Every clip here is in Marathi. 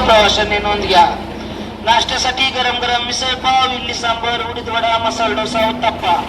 प्रवाशांनी नोंद घ्या. नाश्त्यासाठी गरम गरम मिसळ पाव, इडली सांबर, उडीद वडा, मसाला डोसा, उत्तप्पा.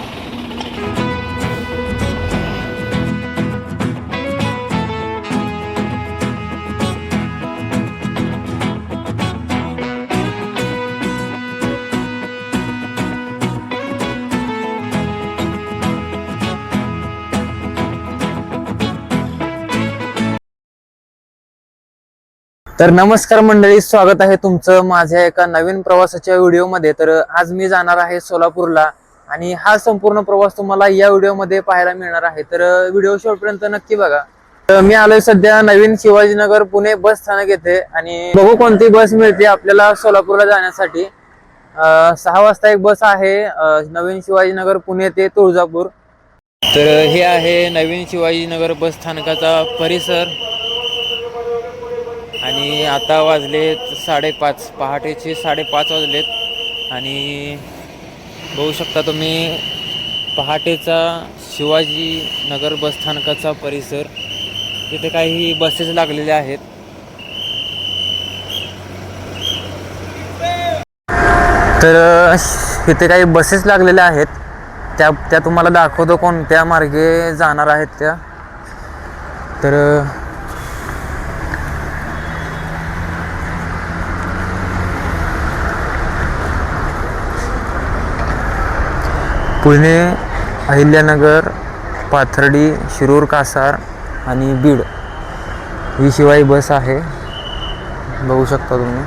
तर नमस्कार मंडळी, स्वागत आहे तुमचं माझ्या एका नवीन प्रवासाच्या व्हिडिओमध्ये. तर आज मी जाणार आहे सोलापूरला आणि हा संपूर्ण प्रवास तुम्हाला या व्हिडिओमध्ये पाहायला मिळणार आहे. तर व्हिडिओ शेवटपर्यंत नक्की बघा. तर मी आलोय सध्या नवीन शिवाजीनगर पुणे बस स्थानक येथे आणि बघू कोणती बस मिळते आपल्याला सोलापूरला जाण्यासाठी. 6 वाजता एक बस आहे नवीन शिवाजीनगर पुणे ते तुळजापूर. तर हे आहे नवीन शिवाजीनगर बस स्थानकाचा परिसर आणि आता वाजलेत 5:30, पहाटेचे 5:30 वाजलेत आणि बघू शकता तुम्ही पहाटेचा शिवाजीनगर बसस्थानकाचा परिसर. तिथे काही बसेस लागलेल्या आहेत. तर इथे काही बसेस लागलेल्या आहेत, त्या तुम्हाला दाखवतो कोणत्या मार्गे जाणार आहेत त्या. तर पुणे, अहिल्यानगर, पाथर्डी, शिरूर, कासार आणि बीड ही शिवाई बस आहे, बघू शकता तुम्ही.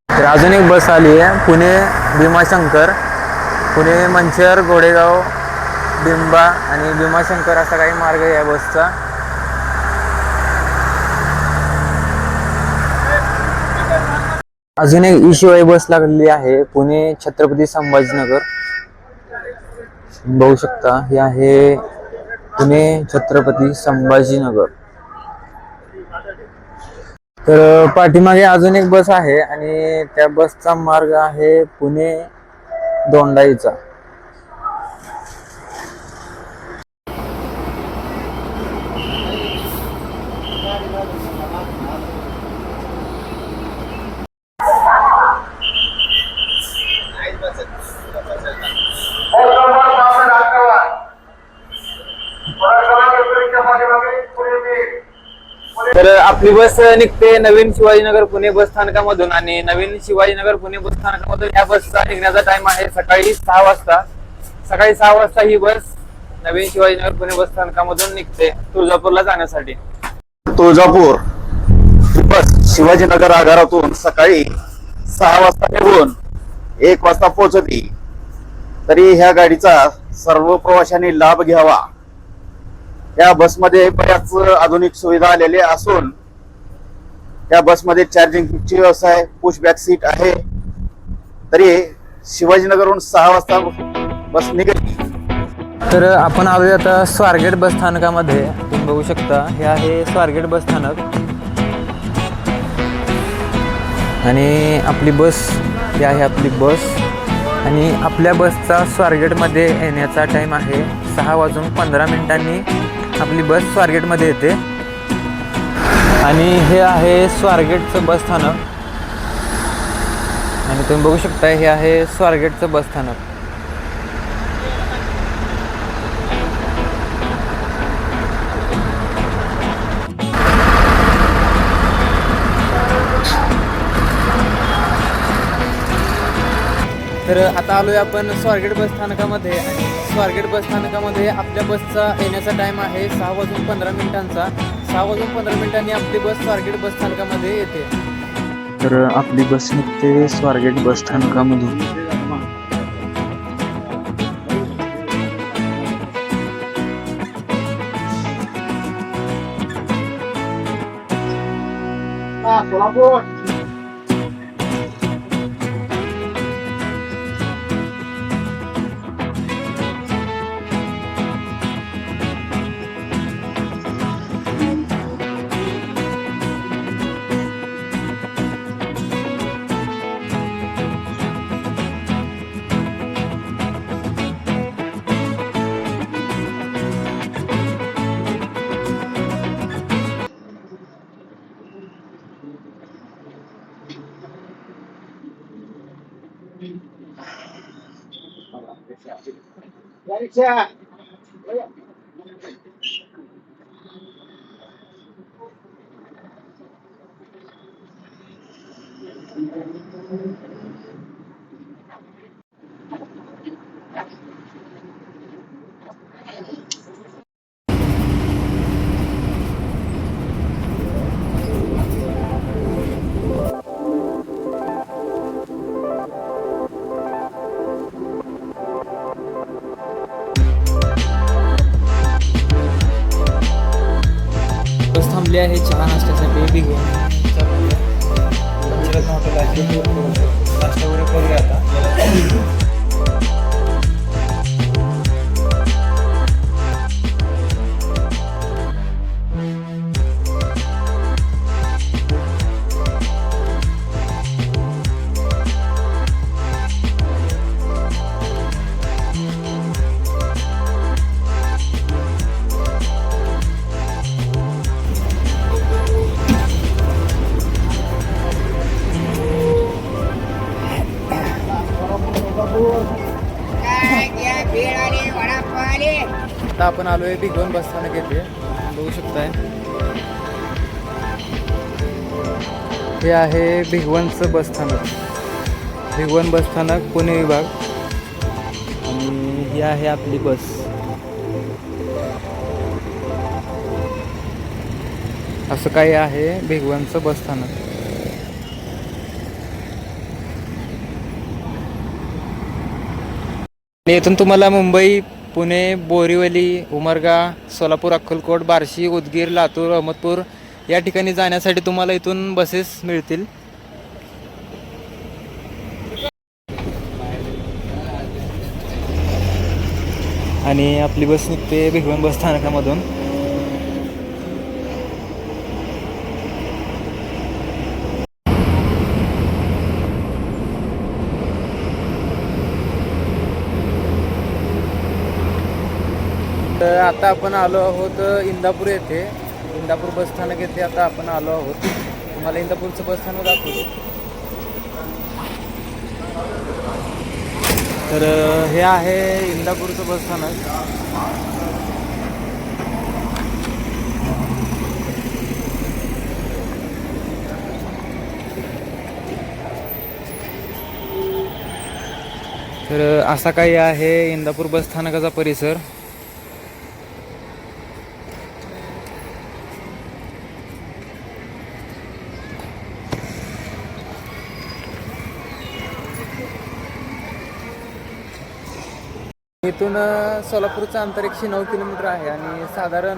तर अजून एक बस आली आहे पुणे भीमाशंकर, पुणे मंचर, गोडेगाव, बिंबा आणि भीमाशंकर असा काही मार्ग आहे या बसचा. अजून एक शिवाई बस लागलेली आहे पुणे छत्रपती संभाजीनगर, बघू शकता. हे आहे पुणे छत्रपती संभाजीनगर. तर पाठीमागे अजून एक बस आहे आणि त्या बसचा मार्ग आहे पुणे दोंडाईचा. तर आपली बस निघते नवीन शिवाजीनगर पुणे बस स्थानकामधून आणि नवीन शिवाजीनगर पुणे बस स्थानकामधून या बसचा निघण्याचा टाइम आहे सकाळी 6 वाजता. सकाळी 6 वाजता ही बस नवीन शिवाजीनगर पुणे बस स्थानकामधून निघते तुळजापूरला जाण्यासाठी. तुळजापूर बस शिवाजीनगर आगारातून सकाळी 6 वाजता निघून 1 वाजता पोहोचते. तरी ह्या गाडीचा सर्व प्रवाशांनी लाभ घ्यावा. या बसमध्ये बऱ्याच आधुनिक सुविधा आलेल्या असून या बसमध्ये चार्जिंगची व्यवस्था आहे, पुश बॅक सीट आहे. तरी शिवाजीनगरहून 6 वाजता बस निघेल. तर आपण आलोय आता स्वारगेट बस स्थानकामध्ये, तुम्ही बघू शकता. हे आहे स्वारगेट बस स्थानक आणि आपली बस ही आहे आपली बस आणि आपल्या बसचा स्वारगेटमध्ये येण्याचा टाइम आहे 6:15 आपली बस स्वारगेटमध्ये येते आणि हे आहे स्वारगेटचं बस स्थानक आणि तुम्ही बघू शकता हे आहे स्वारगेटचं बस स्थानक. तर आता आलोय आपण स्वारगेट बस स्थानकामध्ये आणि स्वारगेट बस स्थानकामध्ये आपल्या बसचा येण्याचा टाइम आहे 6:15. 6:15 आपली बस स्वारगेट बस स्थानकामध्ये येते. तर आपली बस निघते स्वारगेट बस स्थानकामधून. सोलापूर बस थांबली आहे चहा नाश्त्यासाठी बिघून हॉटेल आहे नाश्ता वगैरे करूया आता. आता आपण आलोय भिगवण बसस्थानक येथे बघू शकताय. हे आहे भिगवणचं बसस्थानक, भिगवण बसस्थानक पुणे विभाग. आणि ही आहे आपली बस. असं काही आहे भिगवणचं बसस्थानक. इथून तुम्हाला मुंबई, पुणे, बोरिवली, उमरगा, सोलापूर, अक्कलकोट, बार्शी, उदगीर, लातूर, अहमदपूर या ठिकाणी जाण्यासाठी तुम्हाला इथून बसेस मिळतील. आणि आपली बस निघते भिगवण बस स्थानकामधून. तर आता आपण आलो आहोत इंदापूर येथे, इंदापूर बसस्थानक येथे आता आपण आलो आहोत. तुम्हाला इंदापूरचं बसस्थानक दाखवतो. तर हे आहे इंदापूरचं बसस्थानक. तर असा काही आहे इंदापूर बसस्थानकाचा परिसर. इथून सोलापूरचं अंतर 109 किलोमीटर आहे आणि साधारण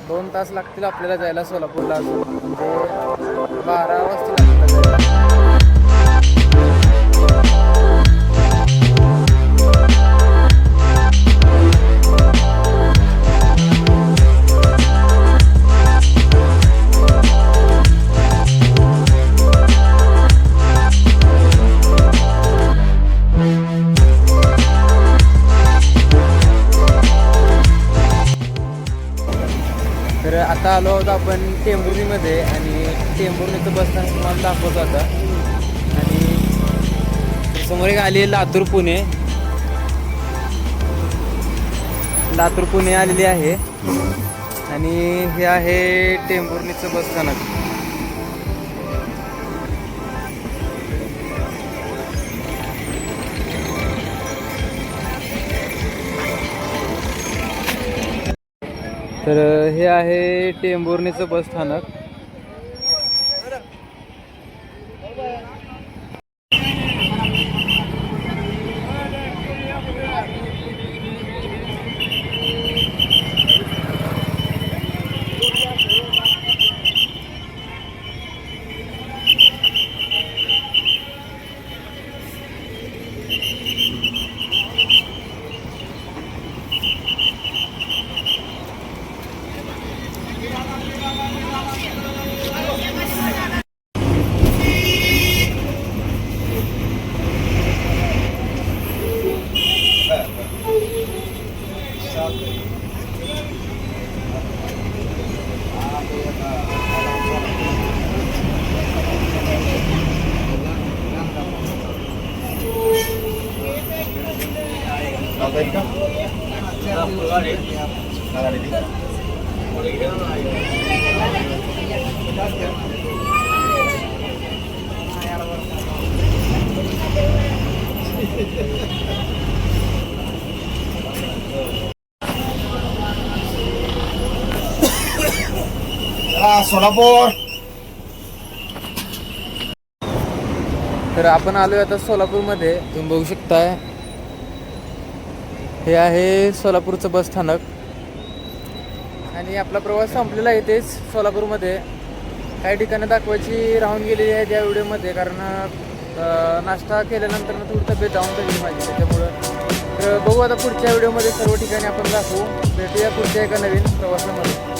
2 तास लागतील आपल्याला जायला सोलापूरला. म्हणजे 12 वाजता लागतील जायला. तर आता आलो आहोत आपण टेंभुर्णीमध्ये आणि टेंभुर्णीचं बसस्थानक तुम्हाला दाखवतो आता. आणि समोर एक आली लातूर पुणे, लातूर पुणे आलेली आहे. आणि हे आहे टेंभुर्णीचं बसस्थानक. तर हे आहे टेंभुर्णीचं बसस्थानक. सोलापूर. तर आपण आलोय आता सोलापूरमध्ये. तुम्ही बघू शकताय हे आहे सोलापूरचं बस स्थानक आणि आपला प्रवास संपलेला आहे इथेच सोलापूरमध्ये. काही ठिकाणं दाखवायची राहून गेलेली आहे त्या व्हिडिओमध्ये, कारण नाश्ता केल्यानंतर थोडी तब्येत डाऊन झाली माझी, त्याच्यामुळं. तर बघू आता पुढच्या व्हिडिओमध्ये सर्व ठिकाणी आपण दाखवू. भेटूया पुढच्या एका नवीन प्रवासामध्ये.